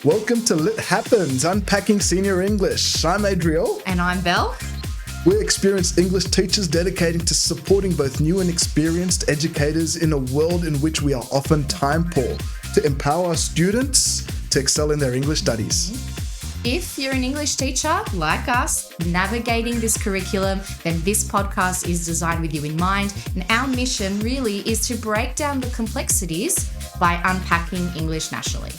Welcome to Lit Happens, Unpacking Senior English. I'm Adriel. And I'm Belle. We're experienced English teachers dedicated to supporting both new and experienced educators in a world in which we are often time poor, to empower our students to excel in their English studies. If you're an English teacher, like us, navigating this curriculum, then this podcast is designed with you in mind. And our mission really is to break down the complexities by unpacking English nationally.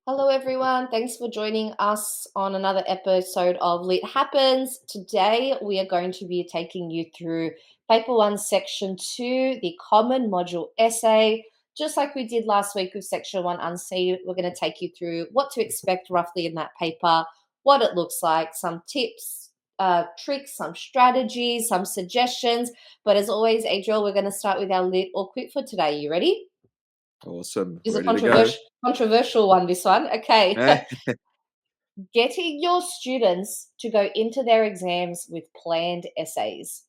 Hello everyone, thanks for joining us on another episode of Lit Happens. Today we are going to be taking you through Paper 1, Section 2, the Common Module Essay. Just like we did last week with Section 1 Unseen, we're going to take you through what to expect roughly in that paper, what it looks like, some tips, tricks, some strategies, some suggestions. But as always, Adriel, we're going to start with our Lit or Quit for today. You ready? Awesome. It's a Ready controversial one, this one. Okay. to go? Getting your students to go into their exams with planned essays.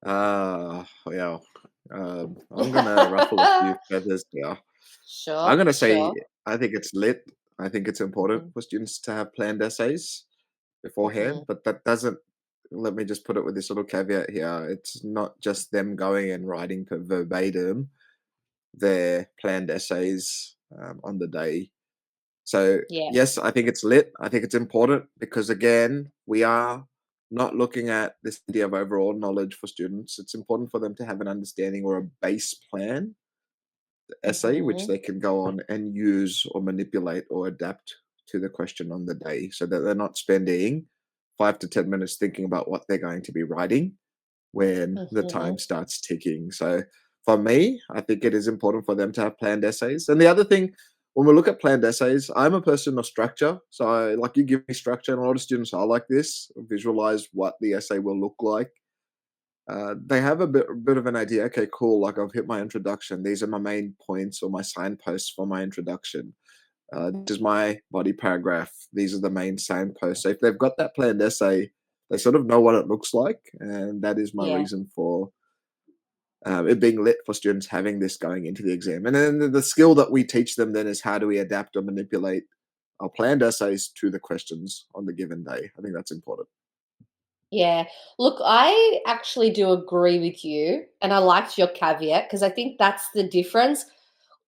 Yeah. I'm going to ruffle a few feathers here. Sure. I'm going to say I think it's lit. I think it's important for students to have planned essays beforehand, but that doesn't, let me just put it with this little caveat here. It's not just them going and writing verbatim their planned essays on the day. So yes, I think it's lit. I think it's important because again, we are not looking at this idea of overall knowledge for students. It's important for them to have an understanding or a base plan essay, which they can go on and use or manipulate or adapt to the question on the day so that they're not spending 5 to 10 minutes thinking about what they're going to be writing when the time starts ticking. So for me, I think it is important for them to have planned essays. And the other thing, when we look at planned essays, I'm a person of structure. So like you give me structure, and a lot of students are like this, visualize what the essay will look like. They have a bit of an idea. Okay, cool. Like I've hit my introduction. These are my main points or my signposts for my introduction. This is my body paragraph. These are the main signposts. So if they've got that planned essay, they sort of know what it looks like. And that is my reason for it being lit for students having this going into the exam. And then the skill that we teach them then is how do we adapt or manipulate our planned essays to the questions on the given day. I think that's important. Yeah. Look, I actually do agree with you. And I liked your caveat because I think that's the difference.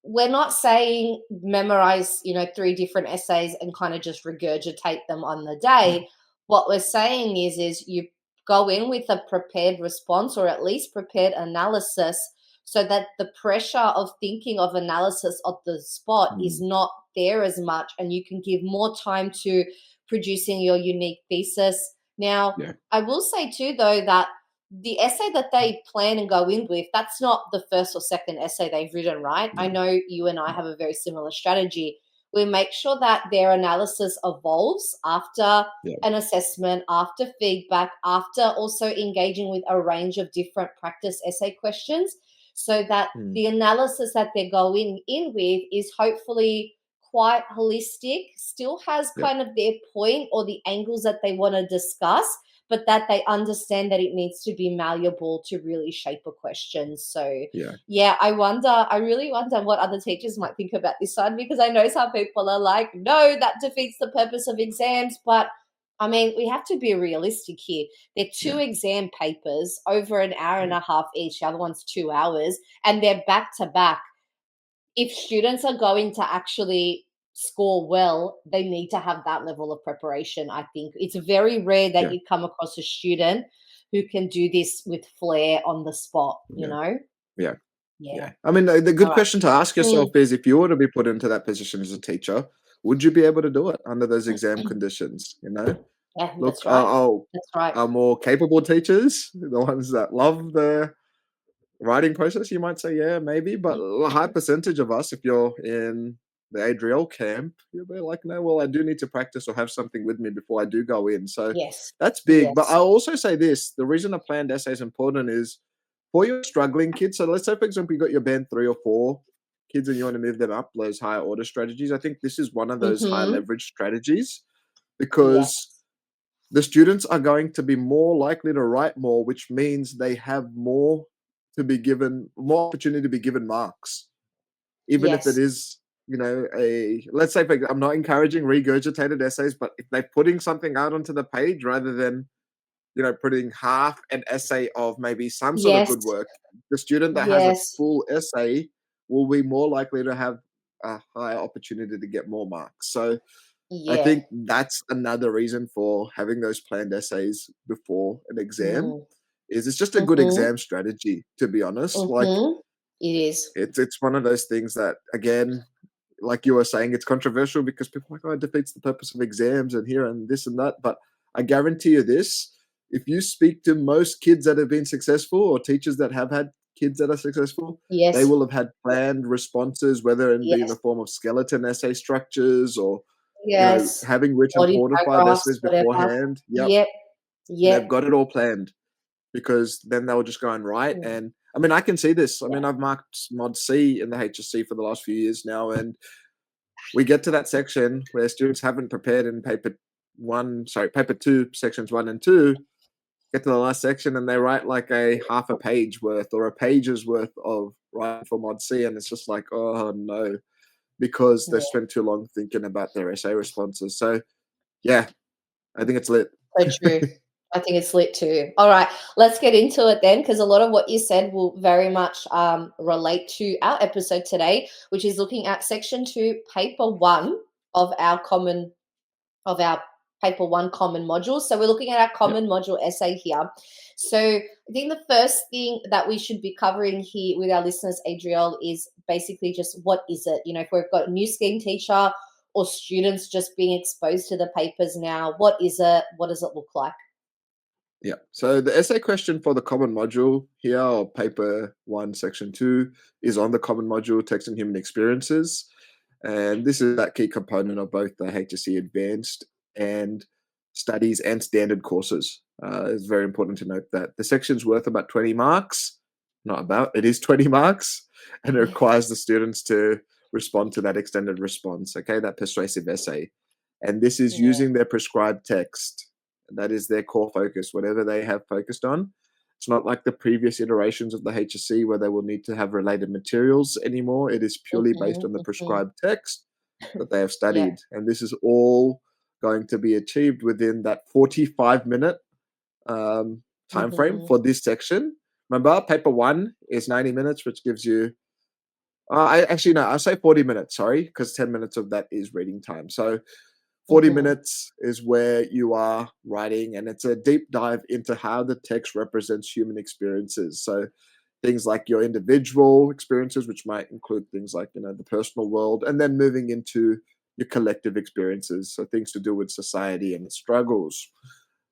We're not saying memorize, 3 different essays and kind of just regurgitate them on the day. What we're saying is you go in with a prepared response or at least prepared analysis so that the pressure of thinking of analysis on the spot is not there as much and you can give more time to producing your unique thesis. Now, I will say too, though, that the essay that they plan and go in with, that's not the first or second essay they've written, right? I know you and I have a very similar strategy. We make sure that their analysis evolves after an assessment, after feedback, after also engaging with a range of different practice essay questions so that the analysis that they're going in with is hopefully quite holistic, still has kind of their point or the angles that they want to discuss, but that they understand that it needs to be malleable to really shape a question. So, I really wonder what other teachers might think about this one because I know some people are like, no, that defeats the purpose of exams. But, I mean, we have to be realistic here. They're 2 exam papers over an hour and a half each. The other one's 2 hours, and they're back to back. If students are going to actually score well, they need to have that level of preparation, I think. It's very rare that you come across a student who can do this with flair on the spot, you know? Yeah. I mean, the good question to ask yourself is if you were to be put into that position as a teacher, would you be able to do it under those exam conditions, Yeah, Look, that's right. That's right. our more capable teachers, the ones that love the writing process, you might say, yeah, maybe, but a high percentage of us, if you're in the Adriel camp, you'll be like, no, well, I do need to practice or have something with me before I do go in. So that's big. But I'll also say this, the reason a planned essay is important is for your struggling kids. So let's say, for example, you got your band 3 or 4 kids and you want to move them up those higher order strategies. I think this is one of those high leverage strategies because the students are going to be more likely to write more, which means they have more opportunity to be given marks, even if it is a let's say, I'm not encouraging regurgitated essays, but if they're putting something out onto the page rather than putting half an essay of maybe some sort of Yes, good work, the student that has a yes, full essay will be more likely to have a higher opportunity to get more marks. So I yeah. think that's another reason for having those planned essays before an exam Mm. is it's just a good Mhm, exam strategy, to be honest. Like mhm. It is. it's one of those things that, again, like you were saying, it's controversial because people are like, oh, it defeats the purpose of exams and here and this and that. But I guarantee you this: if you speak to most kids that have been successful or teachers that have had kids that are successful, they Yes, will have had planned responses, whether it be in yes, the form of skeleton essay structures or yes. having written Body fortified paragraphs, essays whatever. beforehand. Yep, Yep, they've yep. got it all planned because then they'll just go and write. Mm, And I mean, I can see this. I yeah. mean, I've marked Mod C in the HSC for the last few years now, and we get to that section where students haven't prepared in paper two, sections 1 and 2, get to the last section and they write like a half a page worth or a page's worth of writing for Mod C. And it's just like, oh no, because they've Yeah, spent too long thinking about their essay responses. So yeah, I think it's lit. so true. I think it's lit too. All right, let's get into it then, because a lot of what you said will very much relate to our episode today, which is looking at section 2, paper 1 of our common of our paper 1 common module. So we're looking at our Yep. common module essay here. So I think the first thing that we should be covering here with our listeners, Adriel, is basically just what is it? If we've got a new scheme teacher or students just being exposed to the papers now, what is it? What does it look like? Yeah. So the essay question for the common module here, or paper 1, section 2, is on the common module, text and human experiences. And this is that key component of both the HSC advanced and studies and standard courses. It's very important to note that the section's worth about 20 marks, not about, it is 20 marks, and it requires the students to respond to that extended response, okay, that persuasive essay. And this is Yeah. using their prescribed text. That is their core focus, whatever they have focused on. It's not like the previous iterations of the HSC where they will need to have related materials anymore. It is purely based Mhm, on the mhm. prescribed text that they have Yeah. studied. And this is all going to be achieved within that 45-minute time frame Mhm. for this section. Remember, paper 1 is 90 minutes, which gives you, I actually, no, I'll say 40 minutes, sorry, because 10 minutes of that is reading time. So 40 Mhm. minutes is where you are writing, and it's a deep dive into how the text represents human experiences. So things like your individual experiences, which might include things like, the personal world, and then moving into your collective experiences. So things to do with society and its struggles.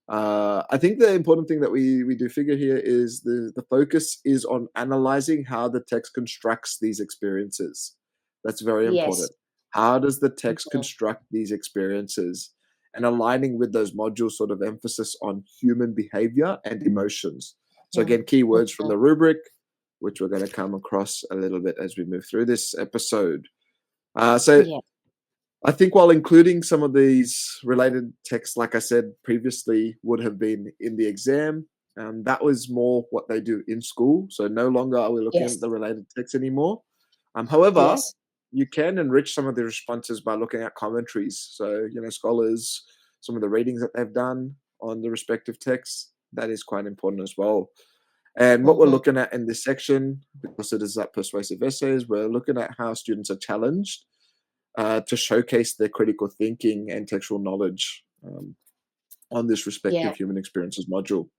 I think the important thing that we do figure here is the focus is on analyzing how the text constructs these experiences. That's very Yes. important. How does the text Mhm. construct these experiences? And aligning with those modules, sort of emphasis on human behavior and emotions. So Mhm. again, keywords from Mhm. the rubric, which we're going to come across a little bit as we move through this episode. So Yeah. I think while including some of these related texts, like I said previously, would have been in the exam, that was more what they do in school. So no longer are we looking at Yes. the related text anymore. However, Yes. you can enrich some of the responses by looking at commentaries. So, scholars, some of the readings that they've done on the respective texts, that is quite important as well. And what we're Mhm. looking at in this section, because it is that persuasive essays, we're looking at how students are challenged to showcase their critical thinking and textual knowledge on this Yeah. respective human experiences module.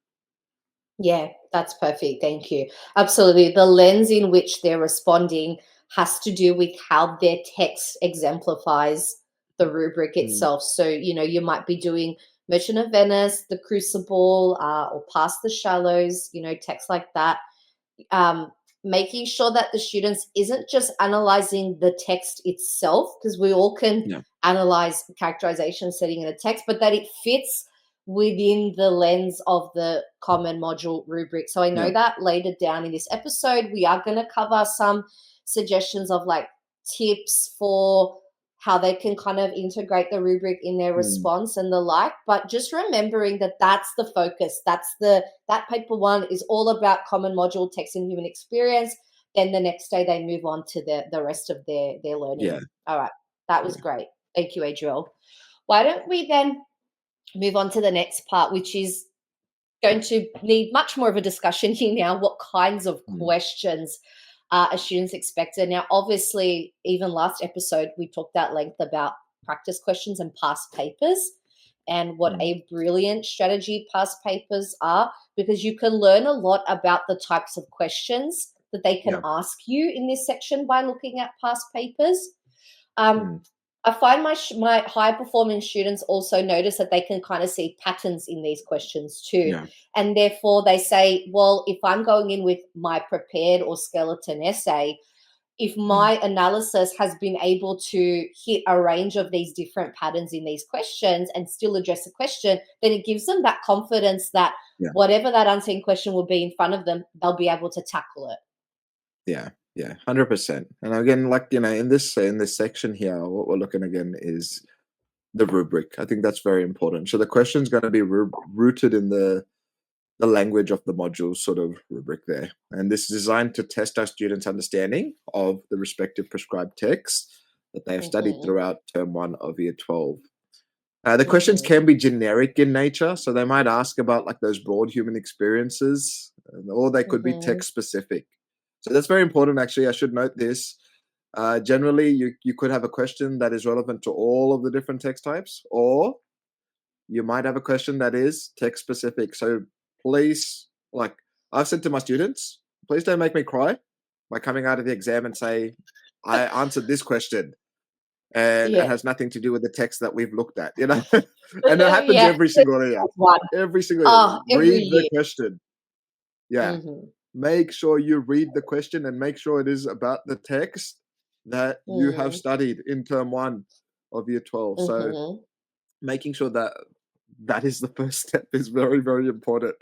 Yeah, that's perfect. Thank you. Absolutely. The lens in which they're responding has to do with how their text exemplifies the rubric Mm, itself. So, you might be doing Merchant of Venice, The Crucible, or Past the Shallows, text like that. um, Making sure that the students isn't just analyzing the text itself, because we all can yeah, analyze characterization setting in a text, but that it fits within the lens of the common module rubric. So I know yeah. that later down in this episode, we are going to cover some suggestions of like tips for how they can kind of integrate the rubric in their Mm, response and the like, but just remembering that that's the focus. That paper 1 is all about common module text and human experience. Then the next day they move on to the rest of their yeah. learning. All right. That was Yeah. great. Thank you, Adriel. Why don't we then move on to the next part, which is going to need much more of a discussion here now. What kinds of Mm. questions are students expected? Now, obviously, even last episode, we talked at length about practice questions and past papers and what Mm. a brilliant strategy past papers are, because you can learn a lot about the types of questions that they can Yeah. ask you in this section by looking at past papers. Um, Mm. I find my high performing students also notice that they can kind of see patterns in these questions too. Yeah. And therefore they say, well, if I'm going in with my prepared or skeleton essay, if Mm. my analysis has been able to hit a range of these different patterns in these questions and still address the question, then it gives them that confidence that Yeah. whatever that unseen question will be in front of them, they'll be able to tackle it. Yeah. Yeah. 100%. And again, like, in this section here, what we're looking again is the rubric. I think that's very important. So the question's going to be rooted in the language of the module sort of rubric there. And this is designed to test our students' understanding of the respective prescribed texts that they have studied Mhm. throughout term one of year 12. The questions Mhm. can be generic in nature, so they might ask about like those broad human experiences, or they could be Mhm. text specific. So that's very important. Actually, I should note this. Generally, you could have a question that is relevant to all of the different text types, or you might have a question that is text specific. So please, like I've said to my students, please don't make me cry by coming out of the exam and say, I answered this question and it Yeah. has nothing to do with the text that we've looked at, you know? And it happens Yeah. every single year. One. Every single year. Oh, every Read the year. question. Yeah. Mhm. Make sure you read the question and make sure it is about the text that you have Mm. studied in term one of year 12. So Mhm. making sure that that is the first step is very, very important.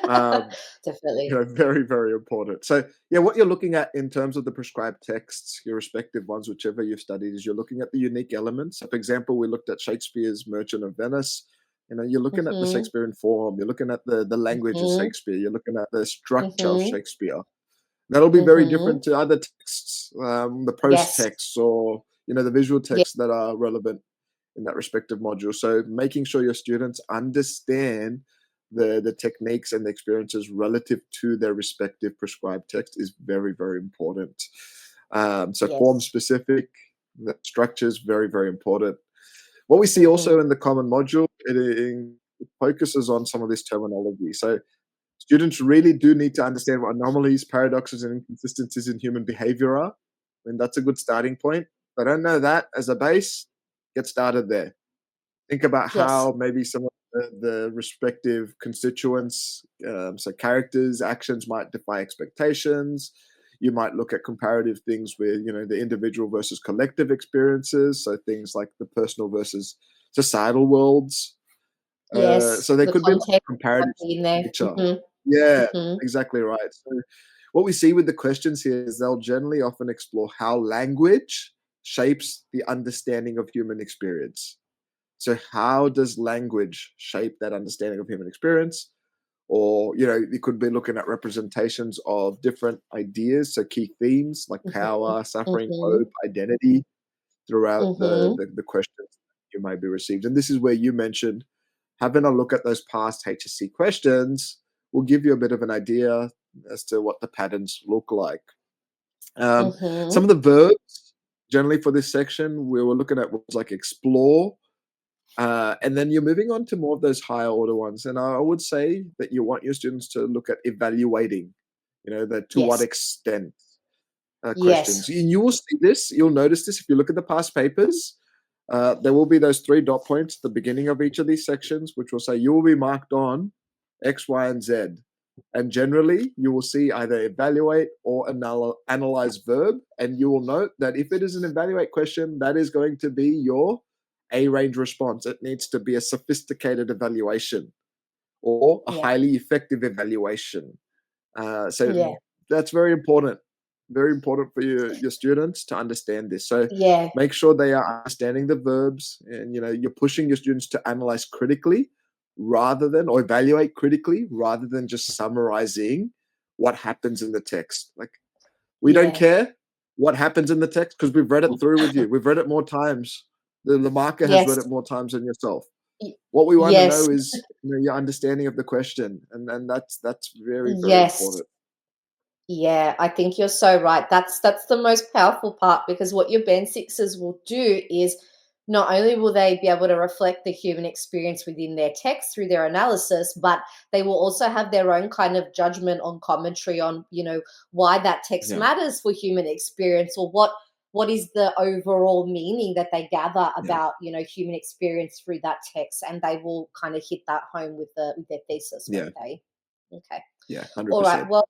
Um, Definitely. very, very important. So, yeah, what you're looking at in terms of the prescribed texts, your respective ones, whichever you've studied, is you're looking at the unique elements. So, for example, we looked at Shakespeare's Merchant of Venice. You're looking at the Mhm. Shakespearean form, you're looking at the language of Mhm. Shakespeare, you're looking at the structure of Mhm. Shakespeare. That'll be very Mhm. different to other texts, the prose Yes. texts or the visual Yeah. texts that are relevant in that respective module. So making sure your students understand the techniques and the experiences relative to their respective prescribed text is very, very important. So form Yes. specific, the structure is very, very important. What we see also Mhm. in the common module, it focuses on some of this terminology. So students really do need to understand what anomalies, paradoxes, and inconsistencies in human behavior are. I mean, that's a good starting point. If I don't know that as a base, get started there. Think about Yes. how maybe some of the respective constituents, so characters, actions might defy expectations. You might look at comparative things with, the individual versus collective experiences. So things like the personal versus societal worlds. Yes. So there The could be like context might comparative be in there. nature. Mhm. Yeah, Mhm. exactly right. So what we see with the questions here is they'll generally often explore how language shapes the understanding of human experience. So how does language shape that understanding of human experience? Or, you could be looking at representations of different ideas, so key themes like Mhm. power, suffering, Mhm. hope, identity throughout the, Mhm. the, the questions you may be received. And this is where you mentioned having a look at those past HSC questions will give you a bit of an idea as to what the patterns look like. Some of Mhm. the verbs, generally for this section, we were looking at words like explore, and then you're moving on to more of those higher order ones. And I would say that you want your students to look at evaluating, the to what Yes. extent questions. Yes. And you will see this, you'll notice this if you look at the past papers. There will be those 3 dot points at the beginning of each of these sections, which will say you will be marked on X, Y, and Z. And generally, you will see either evaluate or analyze verb. And you will note that if it is an evaluate question, that is going to be your A range response. It needs to be a sophisticated evaluation or a Yeah. highly effective evaluation. So Yeah. that's very important. Very important for your students to understand this. So Yeah. make sure they are understanding the verbs, and you're pushing your students to analyze critically rather than or evaluate critically rather than just summarizing what happens in the text. Like we don't Yeah. care. what happens in the text because we've read it through with you. We've read it more times. The marker has read Yes. it more times than yourself. Y What we want to yes. know is, your understanding of the question, and that's very, very Yes. important. Yeah, I think you're so right. That's the most powerful part because what your band sixes will do is not only will they be able to reflect the human experience within their text through their analysis, but they will also have their own kind of judgment on commentary on, why that text Yeah, matters for human experience or what is the overall meaning that they gather yeah, about, human experience through that text. And they will kind of hit that home with their thesis, yeah, won't they? Okay. yeah, All right. 100%. Well,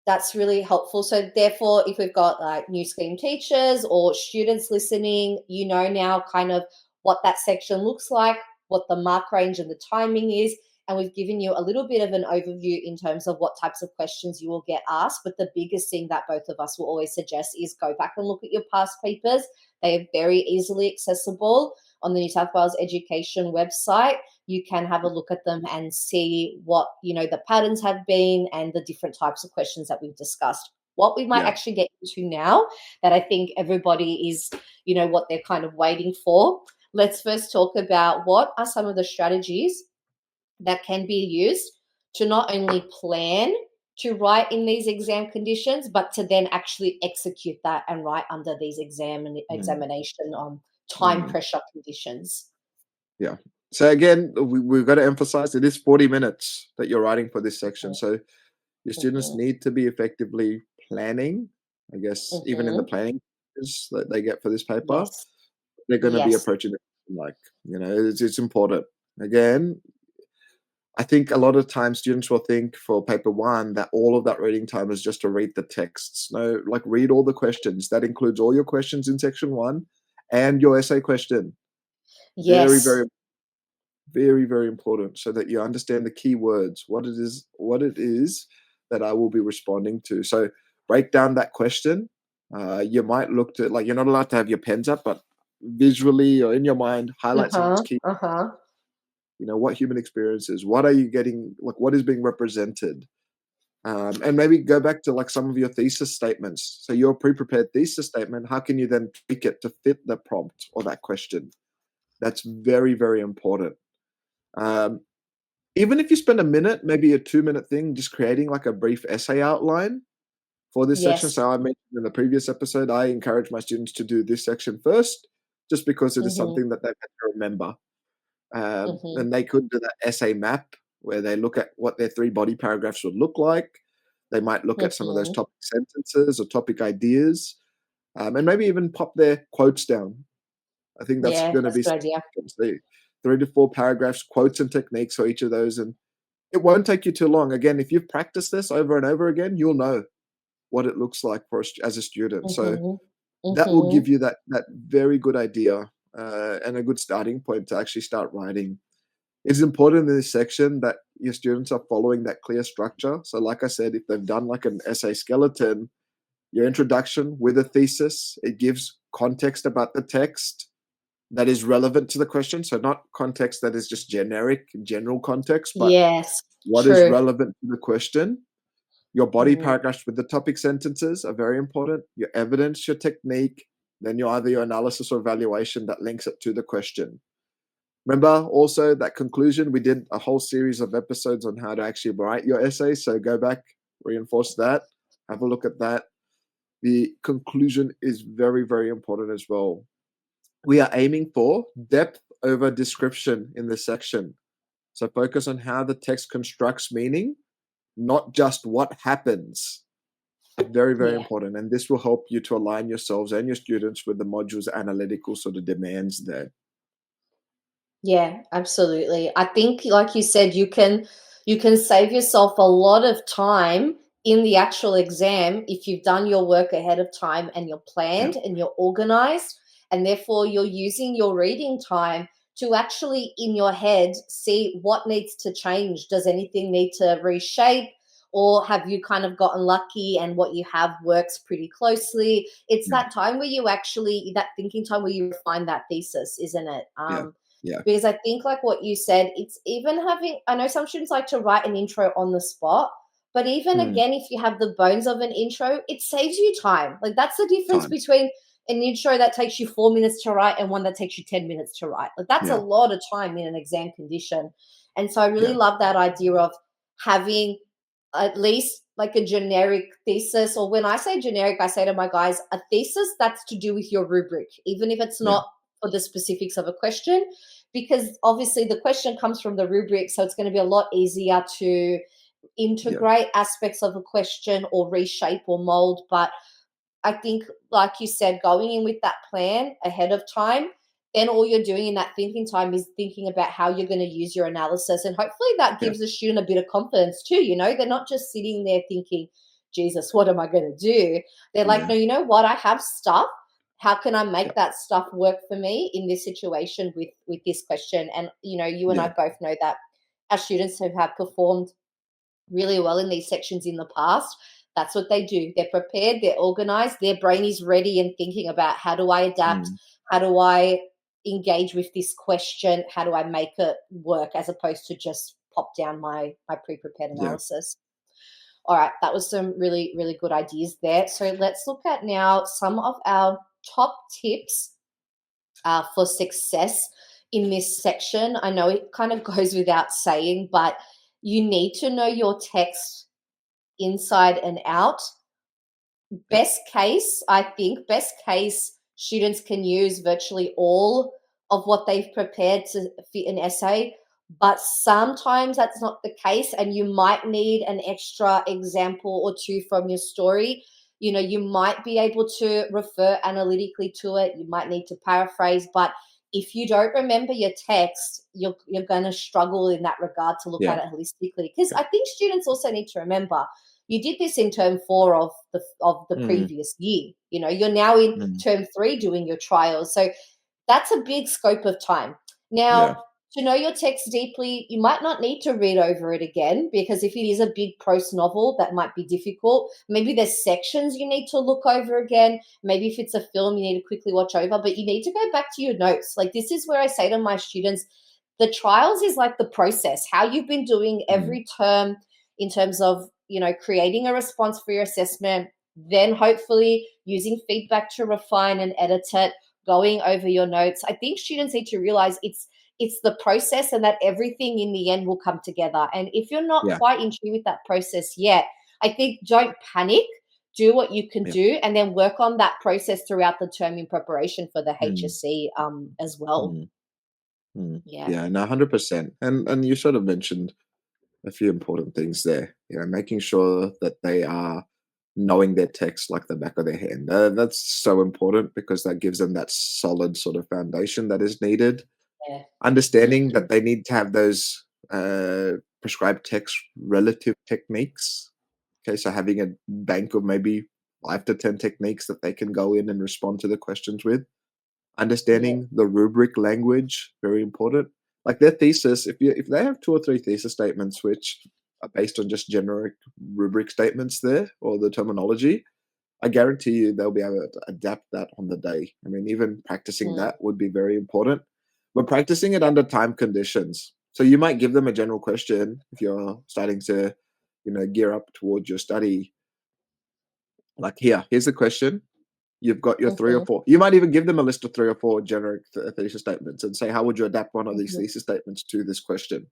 that's really helpful. So therefore, if we've got like new scheme teachers or students listening, you know now kind of what that section looks like, what the mark range and the timing is, and we've given you a little bit of an overview in terms of what types of questions you will get asked. But the biggest thing that both of us will always suggest is go back and look at your past papers. They are very easily accessible on the New South Wales Education website. You can have a look at them and see what the patterns have been and the different types of questions that we've discussed. What we might Yeah, actually get into now, that I think everybody is what they're kind of waiting for. Let's first talk about what are some of the strategies that can be used to not only plan to write in these exam conditions, but to then actually execute that and write under these mm, examination time mm, pressure conditions. yeah. So again, we've got to emphasize it is 40 minutes that you're writing for this section. So your students Mhm. need to be effectively planning, I guess, even in the Mhm. planning that they get for this paper, Yes. they're going to be Yes. approaching it like, it's important. Again, I think a lot of times students will think for paper one that all of that reading time is just to read the texts. No, like read all the questions. That includes all your questions in section one and your essay question. Very, Yes. very, very, very important so that you understand the key words, what it is that I will be responding to. So break down that question. You might look to, like, you're not allowed to have your pens up, but visually or in your mind, highlight some of those Uh-huh. key, Uh-huh. what human experiences, what are you getting, like what is being represented. And maybe go back to like some of your thesis statements. So your pre-prepared thesis statement, how can you then tweak it to fit the prompt or that question? That's very, very important. Um, Even if you spend a minute, maybe a 2-minute thing, just creating like a brief essay outline for this section. Yes. So I mentioned in the previous episode, I encourage my students to do this section first, just because it is Mhm. something that they have to remember. Mhm. And they could do that essay map where they look at what their 3 body paragraphs would look like. They might look at some of those Mhm. topic sentences or topic ideas, and maybe even pop their quotes down. I think that's Yeah, going to that's be a good idea. significant. 3 to 4 paragraphs, quotes and techniques for each of those, and it won't take you too long. Again, if you've practiced this over and over again, you'll know what it looks like as a student. So Mhm. that will give Mhm. you that very good idea, and a good starting point to actually start writing. It's important in this section that your students are following that clear structure. So, like I said, if they've done like an essay skeleton, your introduction with a thesis, it gives context about the text that is relevant to the question. So, not context that is just generic, general context, but Yes. what is True. relevant to the question. Your body Mm. paragraphs with the topic sentences are very important. Your evidence, your technique, then either your analysis or evaluation that links it to the question. Remember also that conclusion, we did a whole series of episodes on how to actually write your essay. So go back, reinforce that, have a look at that. The conclusion is very, very important as well. We are aiming for depth over description in this section. So focus on how the text constructs meaning, not just what happens. Very, very Yeah. important. And this will help you to align yourselves and your students with the module's analytical sort of demands there. Yeah, absolutely. I think like you said, you can save yourself a lot of time in the actual exam if you've done your work ahead of time and you're Yeah, planned and you're organized and therefore you're using your reading time to actually in your head see what needs to change. Does anything need to reshape? Or have you kind of gotten lucky and what you have works pretty closely? It's yeah, that time where you actually, that thinking time where you refine that thesis, isn't it? yeah, yeah, Because I think like what you said, it's even having I know some students like to write an intro on the spot, But even Mm. again, if you have the bones of an intro, it saves you time. Like that's the difference Time. between an intro that takes you 4 minutes to write and one that takes you 10 minutes to write. Like that's a Yeah. lot of time in an exam condition. And so I really Yeah. love that idea of having at least like a generic thesis. Or when I say generic, I say to my guys, a thesis that's to do with your rubric, even if it's Yeah. not for the specifics of a question, because obviously the question comes from the rubric. So it's going to be a lot easier to Yeah. integrate aspects of a question or reshape or mold. But I think, like you said, going in with that plan ahead of time, then all you're doing in that thinking time is thinking about how you're going to use your analysis. And hopefully that Yeah. gives the student a bit of confidence too. They're not just sitting there thinking, Jesus, what am I going to do? They're like, Yeah. no, you know what? I have stuff. How can I Yeah. make that stuff work for me in this situation with this question? And you and I Yeah. both know that our students who have performed really well in these sections in the past. That's what they do. They're prepared, they're organized, their brain is ready and thinking about how do I adapt? Mm. How do I engage with this question? How do I make it work as opposed to just pop down my pre-prepared Yeah. analysis? All right, that was some really, really good ideas there. So let's look at now some of our top tips for success in this section. I know it kind of goes without saying, but you need to know your text inside and out. Yeah. Best case, students can use virtually all of what they've prepared to fit an essay, but sometimes that's not the case, and you might need an extra example or two from your story. You might be able to refer analytically to it, you might need to paraphrase, but if you don't remember your text, you're going to struggle in that regard to look Yeah. at it holistically. Because Yeah. I think students also need to remember you did this in term 4 of the Mm. previous year. You're now in Mm. term 3 doing your trials. So that's a big scope of time. Now, Yeah. to know your text deeply, you might not need to read over it again, because if it is a big prose novel, that might be difficult. Maybe there's sections you need to look over again. Maybe if it's a film, you need to quickly watch over, but you need to go back to your notes. Like, this is where I say to my students, the trials is like the process, how you've been doing Mm. every term in terms of, creating a response for your assessment, then hopefully using feedback to refine and edit it, going over your notes. I think students need to realize it's the process, and that everything in the end will come together. And if you're not Yeah. quite in tune with that process yet, I think don't panic. Do what you can Yeah. do, and then work on that process throughout the term in preparation for the Mm. HSC as well. Mm. Mm. Yeah. Yeah, no, 100%. And you sort of mentioned a few important things there. Making sure that they are knowing their text like the back of their hand. That's so important because that gives them that solid sort of foundation that is needed. Yeah. Understanding Mhm. that they need to have those prescribed text relative techniques. Okay, so having a bank of maybe 5 to 10 techniques that they can go in and respond to the questions with. Yeah. Understanding the rubric language, very important. Like their thesis, if they have 2 or 3 thesis statements which are based on just generic rubric statements there or the terminology, I guarantee you they'll be able to adapt that on the day. I mean, even practicing Mm. that would be very important. But practicing it Yeah. under time conditions. So you might give them a general question if you're starting to, gear up towards your study. Like here's the question. You've got your 3 or Mhm. 4, you might even give them a list of 3 or 4 generic thesis statements and say, "How would you adapt one of these Mhm. thesis statements to this question?"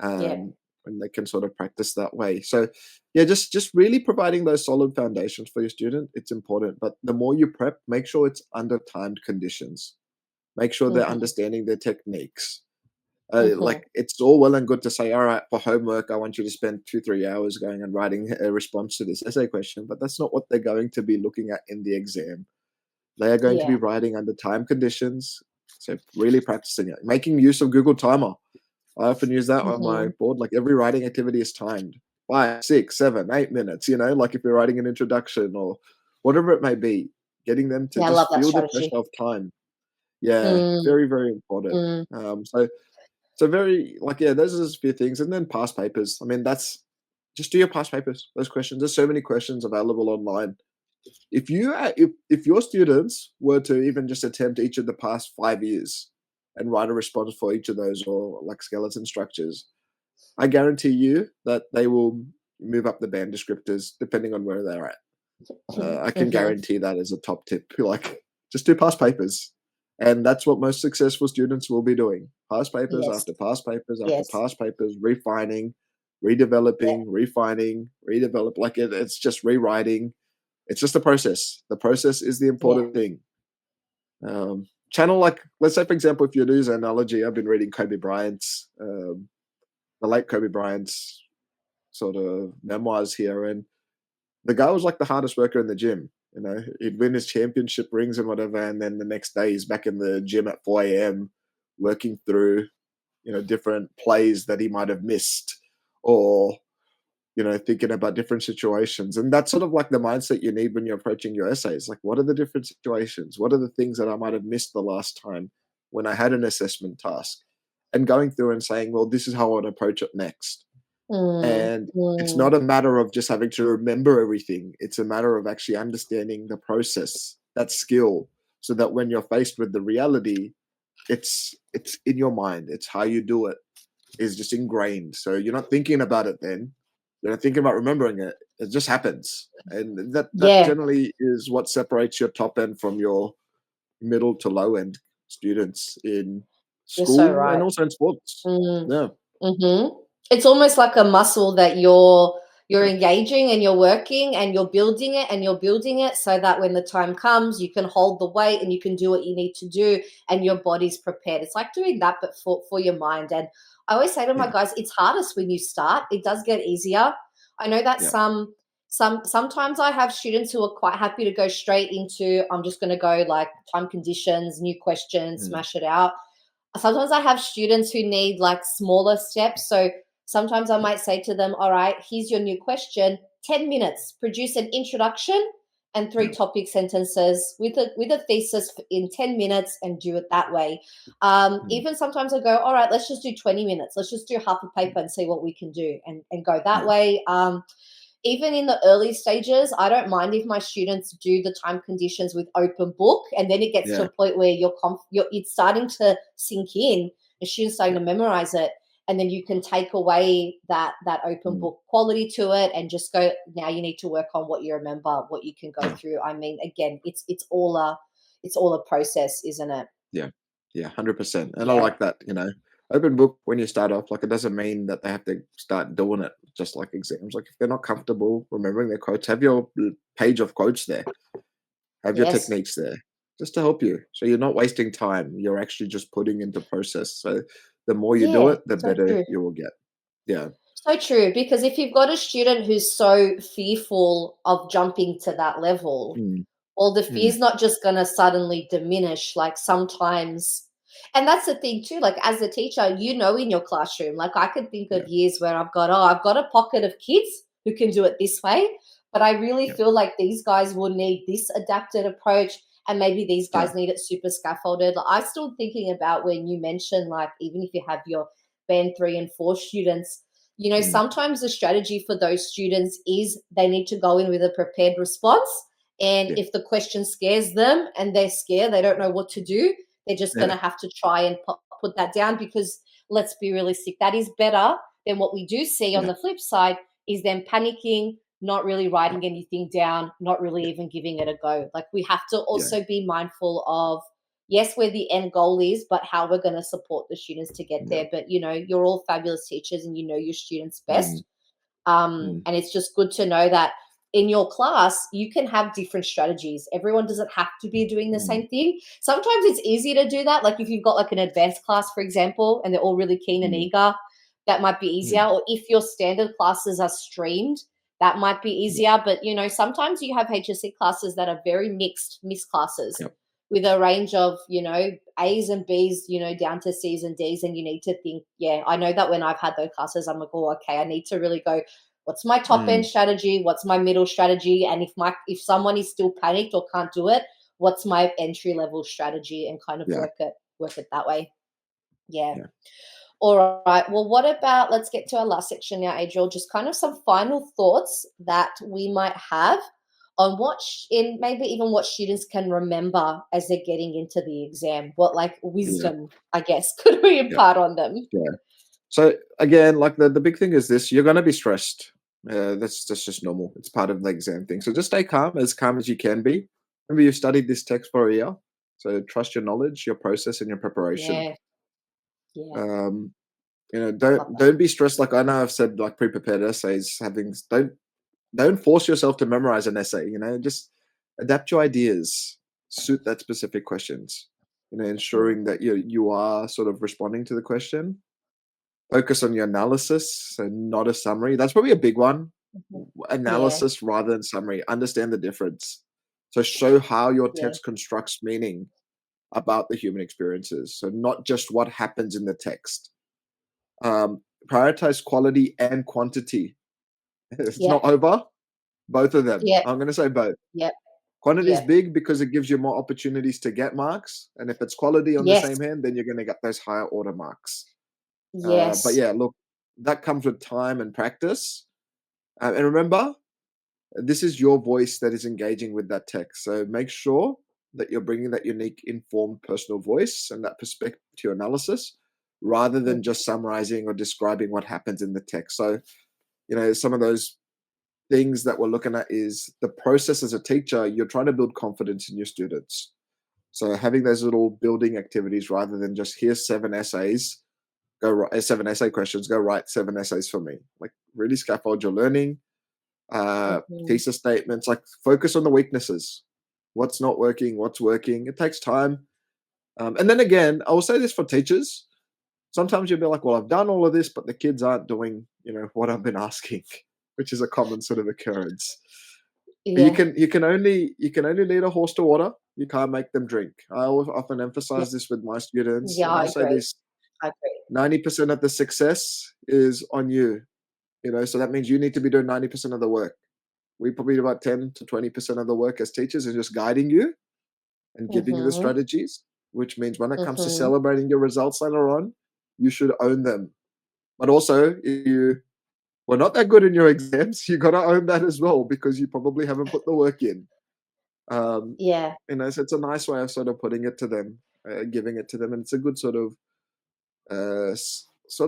Yeah. And they can sort of practice that way. So, yeah, just really providing those solid foundations for your student, it's important, but the more you prep, make sure it's under timed conditions. Make sure they're Mhm. understanding their techniques. Mhm. Like, it's all well and good to say, "Alright, for homework, I want you to spend 2, 3 hours going and writing a response to this essay question," but that's not what they're going to be looking at in the exam. They are going to be Yeah. writing under time conditions, so really practicing it. Making use of Google Timer. I often use that on my Mhm. board. Like every writing activity is timed 5, 6, 7, 8 minutes. Like if you're writing an introduction or whatever it may be, getting them to Yeah, I love just that feel the pressure strategy. of time. Yeah, Mm. very, very important. Mm. So very like yeah, those are just a few things, and then past papers. I mean, that's just do your past papers. Those questions. There's so many questions available online. If your students were to even just attempt each of the past 5 years and write a response for each of those or like skeleton structures, I guarantee you that they will. move up the band descriptors depending on where they're at. I can Mhm. guarantee that as a top tip. Like, just do past papers. And that's what most successful students will be doing. Past papers Yes. after past papers after Yes. past papers, refining, Yeah. redeveloping, refining, redevelop. Like it's just rewriting. It's just a process. The process is the Yeah. important thing. Channel, like, let's say, for example, if you use an analogy, I've been reading Kobe Bryant's, the late Kobe Bryant's sort of memoirs here, and the guy was like the hardest worker in the gym. You know, he'd win his championship rings and whatever, and then the next day he's back in the gym at 4 a.m. working through, different plays that he might have missed, or thinking about different situations. And that's sort of like the mindset you need when you're approaching your essays. Like, what are the different situations? What are the things that I might have missed the last time when I had an assessment task? And going through and saying, well, this is how I would approach it next. Mm, And it's mm. not a matter of just having to remember everything. It's a matter of actually understanding the process, that skill, so that when you're faced with the reality, it's in your mind. It's how you do it is just ingrained. So you're not thinking about it then. You're not thinking about remembering it. It just happens. And that Yeah, generally is what separates your top end from your middle to low end students in you're so school and right. also in sports. Mm. Yeah. Mhm. It's almost like a muscle that you're Yeah. engaging and you're working and you're building it and you're building it so that when the time comes, you can hold the weight and you can do what you need to do and your body's prepared. It's like doing that, but for your mind. And I always say to my Yeah. guys, it's hardest when you start. It does get easier. I know that Yeah. sometimes I have students who are quite happy to go straight into I'm just going to go like time conditions, new questions, Mm. smash it out. Sometimes I have students who need like smaller steps. So sometimes I Yeah. might say to them, all right, here's your new question, 10 minutes, produce an introduction and three Yeah. topic sentences with a thesis in 10 minutes and do it that way. Mm. Even sometimes I go, all right, let's just do 20 minutes. Let's just do half a paper and see what we can do and go that Yeah. way. Even in the early stages, I don't mind if my students do the time conditions with open book, and then it gets to Yeah. a point where it's starting to sink in, the students starting Yeah. to memorize it, and then you can take away that open Mm. book quality to it, and just go. Now you need to work on what you remember, what you can go Yeah. through. I mean, again, it's all a process, isn't it? Yeah. Yeah. 100%. And I Yeah. like that, open book when you start off. Like, it doesn't mean that they have to start doing it just like exams. Like, if they're not comfortable remembering their quotes, have your page of quotes there, have your Yes. techniques there just to help you. So you're not wasting time. You're actually just putting into process. So the more you do Yeah. it, the So better true. you will get. Yeah. So true, because if you've got a student who's so fearful of jumping to that level, Mm. well, the Mm. fear's not just going to suddenly diminish. Like sometimes, and that's the thing too. Like as a teacher, in your classroom, like I could think of Yeah. years where I've got a pocket of kids who can do it this way, but I really Yeah. feel like these guys will need this adapted approach, and maybe these Yeah. guys need it super scaffolded. Like, I still thinking about when you mentioned, like even if you have your band 3 and 4 students, Mm. sometimes the strategy for those students is they need to go in with a prepared response. And Yeah. if the question scares them and they're scared, they don't know what to do, they're just going Yeah. to have to try and put that down, because let's be realistic, that is better than what we do see on Yeah. the flip side is them panicking, not really Yeah. writing anything down, not really Yeah. even giving it a go. Like we have to Yeah. also be mindful of, yes, where the end goal is, but how we're going to support the students to get Yeah. there. But you're all fabulous teachers and you know your students Mm. best. Mm. And it's just good to know that in your class, you can have different strategies. Everyone doesn't have to be doing the Mm. same thing. Sometimes it's easy to do that. Like if you've got like an advanced class, for example, and they're all really keen and Mm. eager, that might be easier. Mm. Or if your standard classes are streamed, that might be Yeah. easier. But sometimes you have HSC classes that are very mixed classes Yep. with a range of, A's and B's, down to C's and D's. And you need to think, yeah, I know that when I've had those classes, I'm like, oh, okay, I need to really go, what's my top end Mm. strategy? What's my middle strategy? And if someone is still panicked or can't do it, what's my entry level strategy, and kind of Yeah. work it that way. Yeah. Yeah. All right. Well, what about, let's get to our last section now, Adriel. Just kind of some final thoughts that we might have on in maybe even what students can remember as they're getting into the exam. What like Yeah. wisdom, I guess, could we Yeah. impart on them? Yeah. So again, like the big thing is this: you're going to be stressed. That's just normal. It's part of the exam thing. So just stay calm as you can be. Remember, you studied this text for a year, so trust your knowledge, your process, and your preparation. Yeah, yeah, Um, love that. don't be stressed. Like I know I've said, like pre-prepared essays, don't force yourself to memorize an essay. Just adapt your ideas, suit that specific questions. Mm, Ensuring that you are sort of responding to the question. Focus on your analysis, so not a summary. That's probably a big one. mhm. Yeah, Analysis rather than summary. Understand the difference. So show how your yeah, text constructs meaning about the human experiences. So not just what happens in the text. Prioritize quality and quantity. It's yeah, not over. Both of them. yeah, I'm going to say both. yeah, Quantity is yeah. big because it gives you more opportunities to get marks. And if it's quality on the Yes, same hand, then you're going to get those higher order marks. But yes. yeah, look, that comes with time and practice. And remember, this is your voice that is engaging with that text. So make sure that you're bringing that unique, informed personal voice and that perspective to your analysis rather than Mhm, just summarizing or describing what happens in the text. So, some of those things that we're looking at is the process as a teacher, you're trying to build confidence in your students. So having those little building activities rather than just here's seven essays, seven essay questions, go write seven essays for me. Like really scaffold your learning, mhm. thesis statements, like focus on the weaknesses. What's not working, what's working. It takes time. And then again, I will say this for teachers. Sometimes you'll be like, well, I've done all of this, but the kids aren't doing, what I've been asking, which is a common sort of occurrence. Yeah, You can only lead a horse to water. You can't make them drink. I often yeah, emphasize this with my students, yeah, and I I'll say agree, this: I agree. 90% of the success is on you. So that means you need to be doing 90% of the work. We probably do about 10 to 20% of the work as teachers and just guiding you and giving you the Mhm, strategies, which means when it comes to mhm. celebrating your results later on, you should own them. But also, if you were not that good in your exams, you got to own that as well because you probably haven't put the work in. Um, Yeah, so it's a nice way of sort of putting it to them, giving it to them, and it's a good sort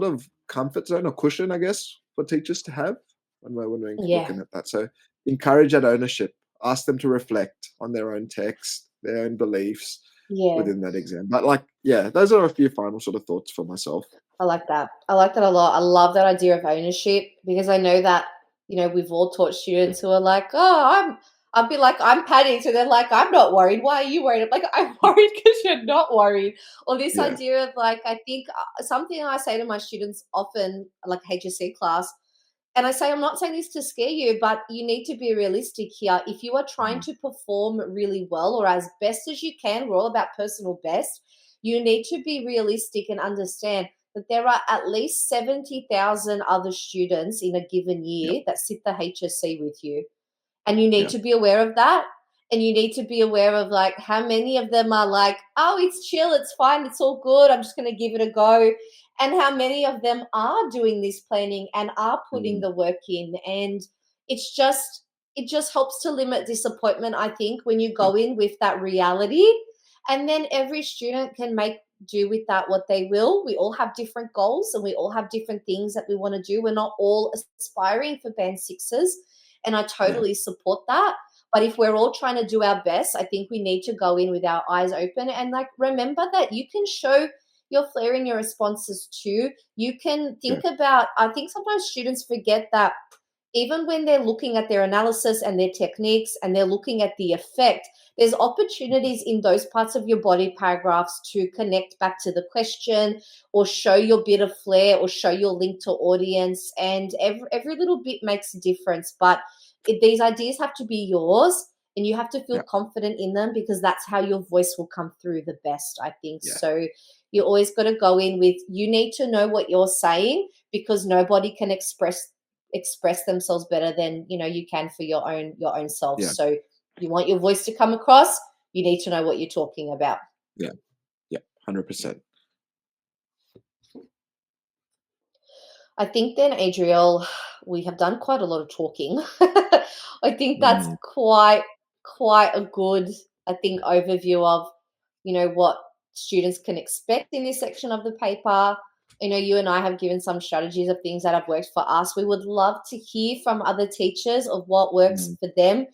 of comfort zone or cushion, I guess, for teachers to have when we're yeah, looking at that. So encourage that ownership. Ask them to reflect on their own text, their own beliefs yeah. within that exam. But yeah, those are a few final sort of thoughts for myself. I like that. I like that a lot. I love that idea of ownership because I know that, we've all taught students who are like, oh, I'll be like, I'm panicked. And they're like, I'm not worried. Why are you worried? I'm like, I'm worried because you're not worried. Or this Yeah. idea of like, I think something I say to my students often, like HSC class, and I say, I'm not saying this to scare you, but you need to be realistic here. If you are trying Mhm. to perform really well or as best as you can, we're all about personal best. You need to be realistic and understand that there are at least 70,000 other students in a given Yep. year that sit the HSC with you. And you need Yeah. to be aware of that. And you need to be aware of like how many of them are like, oh, it's chill, it's fine, it's all good, I'm just going to give it a go. And how many of them are doing this planning and are putting Mm. the work in. And it's just, it just helps to limit disappointment, I think, when you Yeah. go in with that reality. And then every student can make do with that what they will. We all have different goals and we all have different things that we want to do. We're not all aspiring for band sixes, and I Yeah. totally support that. But if we're all trying to do our best, I think we need to go in with our eyes open and like remember that you can show your flair in your responses too. You can Yeah. think about, I think sometimes students forget that even when they're looking at their analysis and their techniques and they're looking at the effect, there's Mhm. opportunities in those parts of your body paragraphs to connect back to the question or show your bit of flair or show your link to audience. And every little bit makes a difference. But these ideas have to be yours and you have to feel Yeah. confident in them because that's how your voice will come through the best, I think. Yeah. So you always got to go in with you need to know what you're saying because nobody can express themselves better than you can for your own self. Yeah. So you want your voice to come across, you need to know what you're talking about. Yeah. Yeah. 100%. I think then, Adriel, we have done quite a lot of talking. I think that's Mm. quite a good, I think, overview of what students can expect in this section of the paper. you know, you and I have given some strategies of things that have worked for us. We would love to hear from other teachers of what works Mm. for them.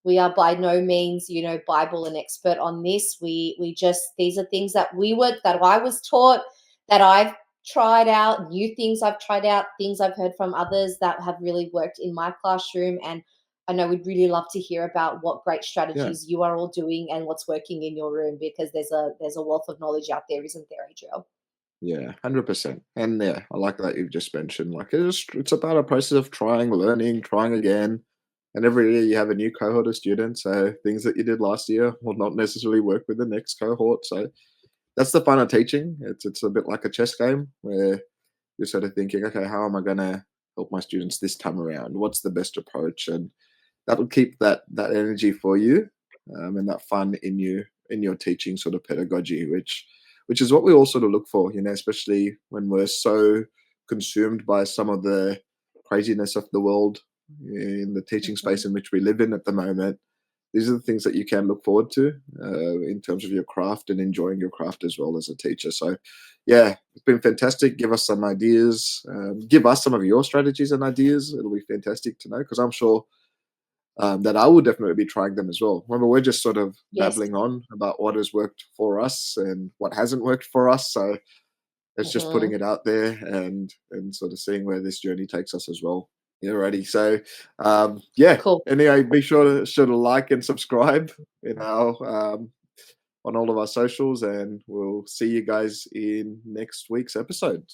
We are by no means, you know, Bible and expert on this. We just, these are things that that I was taught, that I've tried out, new things I've tried out, things I've heard from others that have really worked in my classroom. And I know we'd really love to hear about what great Yeah. strategies you are all doing and what's working in your room, because there's a wealth of knowledge out there, isn't there, Adriel? Yeah, 100%. And yeah, I like that you've just mentioned, like, it's about a process of trying, learning, trying again. And every year you have a new cohort of students. So things that you did last year will not necessarily work with the next cohort. So that's the fun of teaching. It's a bit like a chess game where you're sort of thinking, okay, how am I gonna help my students this time around? What's the best approach? And that'll keep that energy for you, and that fun in your teaching sort of pedagogy, which is what we all sort of look for, especially when we're so consumed by some of the craziness of the world in the teaching Mhm. space in which we live in at the moment. These are the things that you can look forward to in terms of your craft and enjoying your craft as well as a teacher. So, yeah, it's been fantastic. Give us some ideas. Give us some of your strategies and ideas. It'll be fantastic to know because I'm sure that I will definitely be trying them as well. Remember, we're just sort of Yes. babbling on about what has worked for us and what hasn't worked for us. So it's just putting Mhm. it out there and sort of seeing where this journey takes us as well. Yeah, righty. So yeah. Cool. Anyway, be sure to like and subscribe in our on all of our socials, and we'll see you guys in next week's episode.